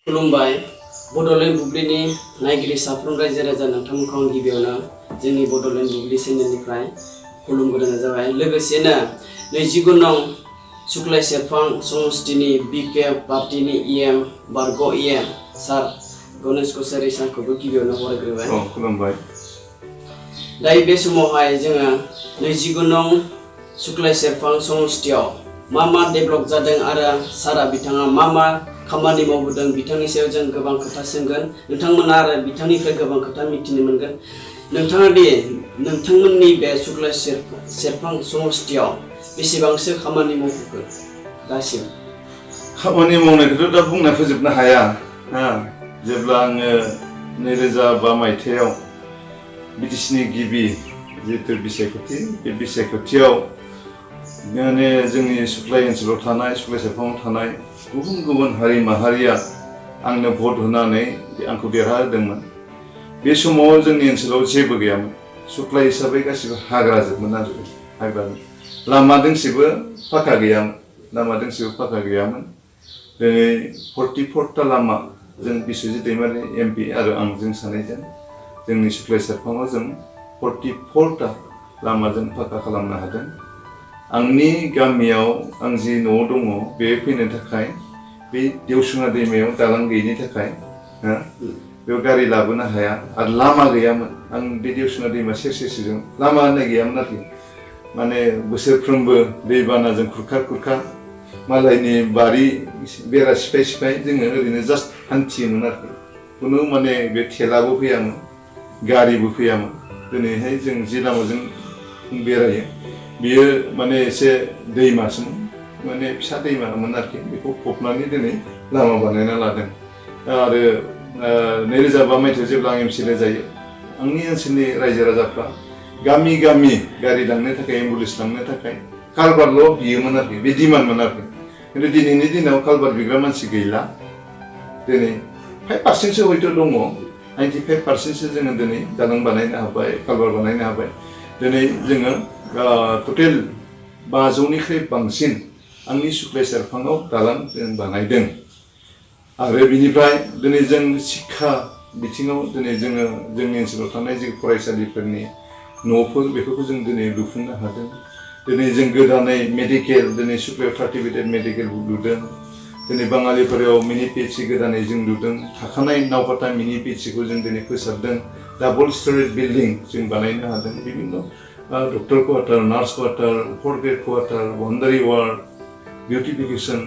खुलुमबाय बड'लेण्ड बुब्लिनि नायगिरि साफ्रोम रायजो राजा नोंथांमोनखौ आं गिबियावनो जोंनि बड'लेण्ड बुब्लि चेनेलनिफ्राय खुलुमग्रोनाय जाबाय। लोगोसेनो 29 नं सुक्लाय सेरफां समष्टिनि बिके पार्टीनि इएम बारग' इएम सार गणेश कछारी सारखौबो गिबियावनो बरायग्रोबाय। खुलुमबाय। दायो बे समावहाय जोङो 29 नं सुक्लाय सेरफां समष्टियाव मा डेभेलप जादों आरो सारा बिथाङा मा खामानि मावबोदों बिथांनि सायाव जों गोबां खोथा सोंगोन। नोंथांमोना आरो बिथांनिफ्राय गोबां खोथा मिथिनो मोनगोन। नोंथाङा दि नोंथांमोननि बे सुक्लाय सेरफां समष्टियाव बेसेबांसो खामानि मावबोखो दासिम? खामानि मावनायखौथ' दा बुंना फोजोबनो हाया। जेब्ला आङो 2005 मायथाइयाव बिटिसिनि गिबि जिहेतु बिसायख'थि बे बिसायख'थियाव माने जोंनि सुक्लाय ओनसोलाव थानाय सुक्लाय सेरफाङाव थानाय गुबुन हारि माहारिया आंनो भट होनानै आंखौ देरहाहोदोंमोन। बे समाव जोंनि ओनसोलाव जेबो गैयामोन। सुक्लाय हिसाबै गासिबो हाग्राजोबमोन आरो हाग्रा लामा दोंसेबो फाखा गैयामोन। दिनै 44टा लामा जों बिस्वजित दैमारि एमपि आरो आंजों सानैजों जोंनि सुक्लाय सेरफाङाव जों 44टा लामाजों फाखा खालामनो हादों। आंनि गामियाव आं जि न'आव दङ बे फैनो थाखाय बे देवसुङा दैमायाव दालां गैयिनि थाखाय बेयाव गारि लाबोनो हाया आरो लामा गैयामोन। आं बे देवसुङा दैमा सेर लामा होननाय गैयामोन आरोखि। माने बोसोरफ्रोमबो दैबानाजों खुरखा मालायनि बारि बेरा सिफाय जोङो ओरैनो जास्ट हान्थियोमोन आरोखि। खुनु माने बे थेलाबो फैयामोन, गारिबो फैयामोन। दिनैहाय जों जि लामाजों बेरायो बियो माने एसे दैमासोमोन, माने फिसा दैमामोन आरोखि। बेखौ फबनानै दिनै लामा बानायना लादों। आरो 2005 मायथाइयाव जेब्ला आं एमसिएलए जायो, आंनि ओनसोलनि रायजो राजाफ्रा गामि गारि लांनो थाखाय एम्बुलेन्स लांनो थाखाय कालभारल' बियोमोन आरोखि। बे डिमान्डमोन आरोखि। खिन्थु दिनैनि दिनाव कालभार बिग्रा मानसि गैला। दिनै 5% हयथ' दङ, 95% जोङो दिनै दालां बानायनो हाबाय, कालभार बानायनो हाबाय। दिनै जोङो टटेल 500निख्रुइ बांसिन आंनि सुक्लाय सेरफाङाव दालां जों बानायदों। आरो बिनिफ्राय दिनै जों शिक्षा बिथिङाव दिनै जोङो जोंनि ओनसोलाव थानाय जि फरायसालिफोरनि न'फोर बेफोरखौ जों दिनै लुफुंनो हादों। दिनै जों गोदानै मेडिकेल दिनै सुक्लायाव 30 बेडेड मेडिकेल लुदों। दिनै बाङालिफोराव मिनि पिएचसि गोदानै जों लुदों। थाखानाय नावकाटा मिनि पिएचसिखौ जों दिनै फोसाबदों। डाबल स्टरेज बिल्डिं जों बानायनो हादों। बिभिन्न doctor quarter, nurse quarter, 4th grade quarter, boundary ward, beautification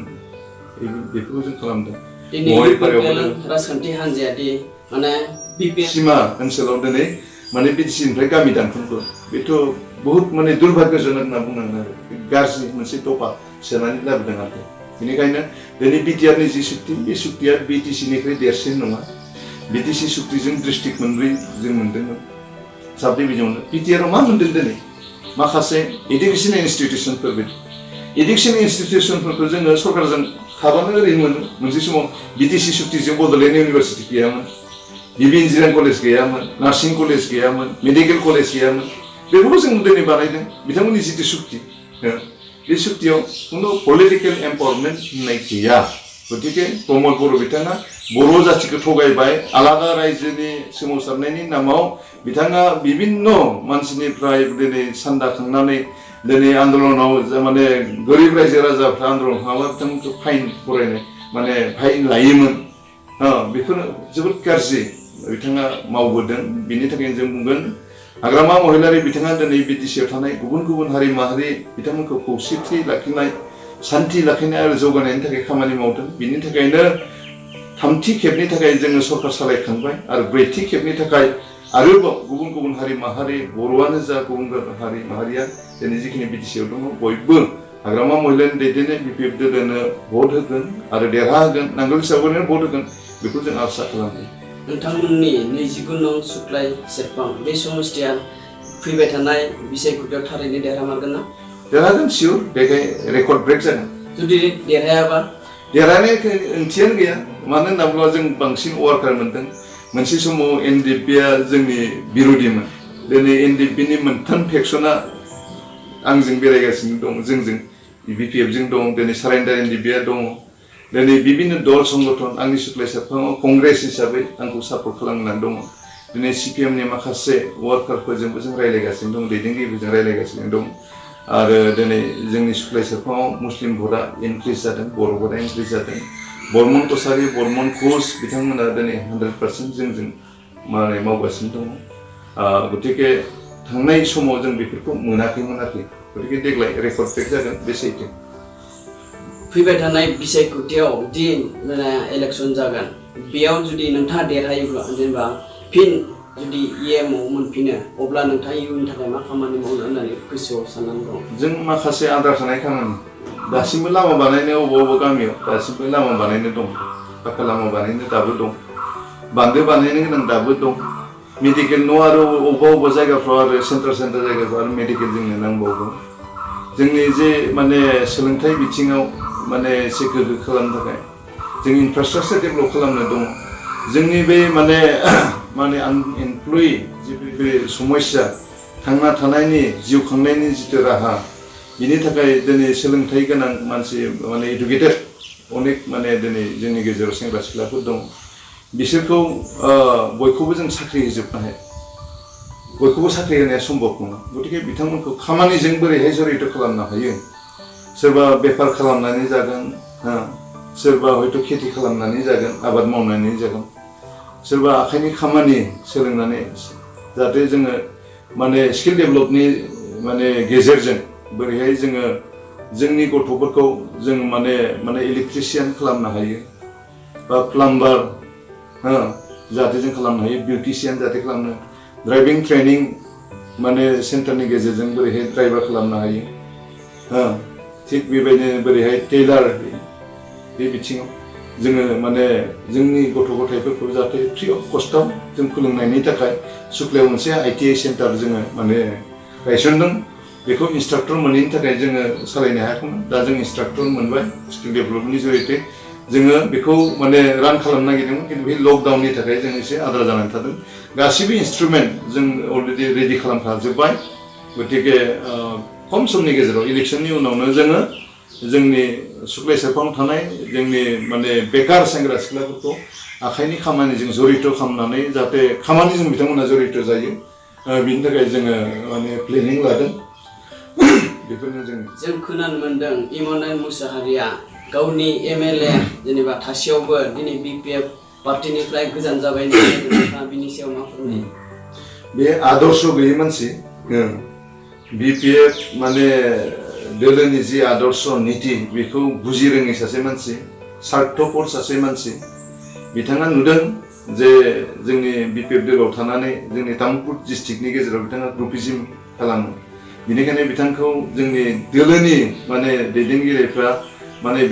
बेफोरखौ जों खालामदों। राजखान्थि हान्जायादि माने सिमा ओनसोलाव दिनै माने बिटिसिनिफ्राय गामि दानख'बो बेथ' बहुत माने दुर्भाग्यजनक होनना बुंनांगोन आरो गाज्रि मोनसे दफा सोनानै लाबोदों आरो। बेनिखायनो दिनै बिटिआरनि जि सुक्ति बे सुक्तिया बिटिसिनिख्रुइ देरसिन नङा। बिटिसि सुक्तिजों डिस्ट्रिक्ट 4 जों मोनदोंमोन साब डिभिजनावनो। बिटिआरआव मा मोनदों दिनै? माखासे इडुकेसन इन्सटिटिउसनफोर इडुकेसन इन्सटिटिउसनफोरखौ जोङो सरकारजों थाबानो ओरैनो मोनो। मोनसे समाव बिटिसि सुक्तिजों बड'लेण्ड इउनिभारसिटि गैयामोन, बिबि इन्जिनियारिं कलेज गैयामोन, नार्सिं कलेज गैयामोन, मेडिकेल कलेज गैयामोन। बेफोरखौ जों दिनै बानायदों। बिथांमोननि जिथु सुक्ति बे सुक्तियाव खुनु पलिटिकेल एम्पावारमेन्ट होननाय गैया। गतिके प्रमद बर' बिथाङा बर' जाथिखौ थगायबाय। आलादा रायजोनि सोमावसारनायनि नामाव बिथाङा बिभिन्न मानसिनिफ्राय दिनै सान्दा खांनानै दिनै आन्दलनाव माने गोरिब रायजो राजाफ्रा आन्दलन खालामब्ला बिथांमोनखौ फाइन फरायनाय माने फाइन लायोमोन। बेफोरो जोबोद गाज्रि बिथाङा मावबोदों। बिनि थाखायनो जों बुंगोन हाग्रामा महिलारि बिथाङा दिनै बिटिसिआव थानाय गुबुन हारि माहारि बिथांमोनखौ खौसेथि लाखिनाय, सान्थि लाखिनाय आरो जौगानायनि थाखाय खामानि मावदों। बिनि थाखायनो 3थि खेबनि थाखाय जोङो सरकार सालायखांबाय आरो 4थि खेबनि थाखाय आरोबाव गुबुन हारि माहारि बर'आनो जा गुबुन हारि माहारिया दिनै जिखिनि बिटिसिआव दङ बयबो हाग्रामा महिलानि दैदेननाय बिपिएफ दोलोनो भट होगोन आरो देरहाहोगोन, नांगोल हिसाबैनो भट होगोन। बेखौ जों आसा खालामदों। नोंथांमोननि 29 नं सुक्लाय सेरफां बे समष्टिया फैबाय थानाय बिसायख'थियाव थारैनो देरहामारगोन ना? देरहागोन सियर। बेखाय रेकर्ड ब्रेक जागोन। जुदि देरहायाबा? देरहानाय ओंथियानो गैया। मानो होनना बुङोब्ला जों बांसिन वार्कार मोनदों। मोनसे समाव एनडिएफबिआ जोंनि बिर'धिमोन। दिनै एनडिएफबिनि मोनथाम फेक्सना आंजों बेरायगासिनो दं, जोंजों बिपिएफजों दं। दिनै सारेन्डार एनडिएफबिआ दङ। दिनै बिभिन्न दल संगठन आंनि सुक्लाय सेरफाङाव कंग्रेस हिसाबै आंखौ सापर्ट खालामनानै दङ दिनै CPMनि माखासे वार्कारफोरजोंबो जों रायज्लायगासिनो दं दैदेनगिरिफोरजों रायज्लायगासिनो दं आरो दिनै जोंनि सुक्लाय सेरफाङाव मुस्लिम भटआ इनक्रिज जादों बर' भटआ इनक्रिज जादों बर्मन कसारि बर्मन घोष बिथांमोना दिनै 100% जोंजों मावगासिनो दङ गतिके थांनाय समाव जों बेफोरखौ मोनाखैमोन गतिके देग्लाय रेकर्ड ब्रेक जागोन बे सैथो फैबाय थानाय बिसायख'थियाव दि इलेक्सन जागोन बेयाव जुदि नोंथाङा देरहायोब्ला जेनेबा फिन जुदि EMआव मोनफिनो अब्ला नोंथाङा इयुननि थाखाय मा खामानि मावनो होननानै गोसोआव साननानै दं जों माखासे आद्रा थानाय खामानि दासिमबो लामा बानायनायाव अबेबा गामियाव दासिमबो लामा बानायनो दं पाक्का लामा बानायनो दाबो दं बान्दो बानायनो गोनां दाबो दं मेडिकेल न' आरो अबेबा जायगाफ्राव आरो सेन्टार जायगाफ्राव आरो मेडिकेल जोंनो नांबावगौ जोंनि जे सोलोंथाइ बिथिङाव एसे गोग्गो खालामनो थाखाय जों इनफ्रास्ट्राक्चार डेभेलप खालामनो दङ जोंनि बे आनएमप्लय जे बे समस्या थांना थानायनि जिउ खांनायनि जिथु राहा बिनि थाखाय दिनै सोलोंथाइ गोनां मानसि इडुकेटेड अनेक दिनै जोंनि गेजेराव सेंग्रा सिख्लाफोर दं बिसोरखौ बयखौबो जों साख्रि होजोबनो हाया बयखौबो साख्रि होनाया सम्भब नङा गतिके बिथांमोनखौ खामानिजों बोरैहाय जड़ित खालामनो हायो सोरबा बेफार खालामनानै जागोन सोरबा हयथ' खेथि खालामनानै जागोन आबाद मावनानै जागोन सोरबा आखाइनि खामानि सोलोंनानै जाहाथे जोङो स्किल डेभेलपनि गेजेरजों बोरैहाय जोङो जोंनि गथ'फोरखौ जों इलेक्ट्रिशियान खालामनो हायो बा प्लाम्बार जाहाथे जों खालामनो हायो बिउटिशियान जाहाथे खालामनो ड्राइभिं ट्रेनिं सेन्टारनि गेजेरजों बोरैहाय ड्राइभार खालामनो हायो थिग बेबायदिनो बोरैहाय टेलार बे बिथिङाव जोङो जोंनि गथ' गथायफोरखौ जाहाथे फ्रि अफ कस्टआव जों फोरोंनायनि थाखाय सुक्लायाव मोनसे ITI सेन्टार जोङो गायसनदों बेखौ इन्सट्राक्टर मोनैनि थाखाय जोङो सालायनो हायाखैमोन दा जों इन्सट्राक्टर मोनबाय स्किल डेभेलपमेन्टनि जरिये जोङो बेखौ रान खालामनो नागिरदोंमोन खिन्थु बे लकडाउननि थाखाय जों एसे आद्रा जानानै थादों गासिबो इन्सट्रुमेन्ट जों अलरेडि रेडि खालामखाजोब्बाय गतिके खम समनि गेजेराव इलेक्सननि उनावनो जोङो जोंनि सुक्लाय सेरफाङाव थानाय जोंनि बेकार सेंग्रा सिख्लाफोरखौ आखाइनि खामानिजों जड़ित खालामनानै जाहाथे खामानिजों बिथांमोना जड़ित जायो बिनि थाखाय जोङो प्लेनिं लादों बेफोरनो जों खोनानो मोनदों इमरान मुसाहारिया गावनि MLA जेनेबा थासेयावबो दिनै BPF पार्टिनिफ्राय गोजान जाबाय नोंथाङा बिनि सायाव मा फोरमायो बे आदर्श गैयै मानसि BPF दोलोनि जि आदर्श नीति बेखौ बुजि रोङै सासे मानसि स्वार्थपर सासे मानसि बिथाङा नुदों जे जोंनि BPF दोलोआव थानानै जोंनि तामुलपुर डिस्ट्रिक्टनि गेजेराव बिथाङा ग्रुपिज्म खालामो बिनिखायनो बिथांखौ जोंनि दोलोनि दैदेनगिरिफ्रा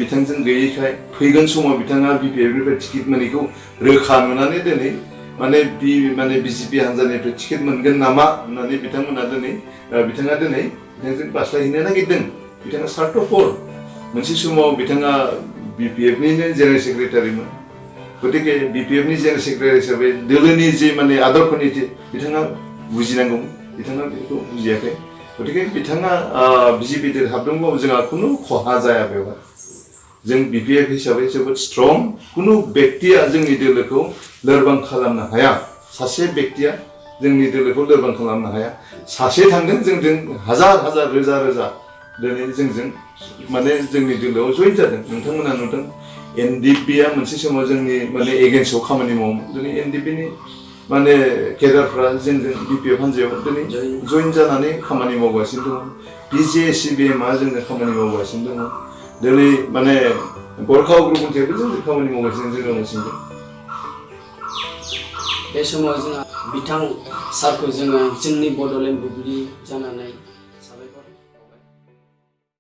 बिथांजों गैयैखाय फैगोन समाव बिथाङा BPFनिफ्राय टिकेट मोनैखौ रोखा नुनानै दिनै BJP हान्जानिफ्राय टिकेट मोनगोन नामा होननानै बिथांमोना बिथाङा बिथांजों बास्लायहैनो नागिरदों बिथाङा स्वार्थपर मोनसे समाव बिथाङा BPFनिनो जेनेरेल सेक्रेटारिमोन गतिके BPFनि जेनेरेल सेक्रेटारि हिसाबै दोलोनि जि आदर्श नीति बिथाङा बुजिनांगौ बिथाङा बेखौ बुजियाखै गतिके बिथाङा BJP दो हाबदोंबाबो जोंहा खुनु खहा जाया बेवहाय जों BPF हिसाबै जोबोद स्ट्रं खुनु व्यक्तिया जोंनि दोलोखौ लोरबां खालामनो हाया सासे व्यक्तिया जोंनि दोलोखौ लोरबां खालामनो हाया सासे थांदों जोंजों हाजार रोजा दिनै जोंजों जोंनि दोलोआव जइन जादों नोंथांमोना नुदों NDPआ मोनसे समाव जोंनि एगेन्स्टआव खामानि मावोमोन दिनै NDPनि केडारफ्रा जोंजों BPF हान्जायाव दिनै जइन जानानै खामानि मावगासिनो दङ PJCBMआ जोंनो खामानि मावगासिनो दङ दिनै गरखा अग्रपन्थियाबो जोंजों खामानि मावगासिनो बे समाव जोंहा बिथां सारखौ जोङो जोंनि बड'लेण्ड बुब्लि जानानै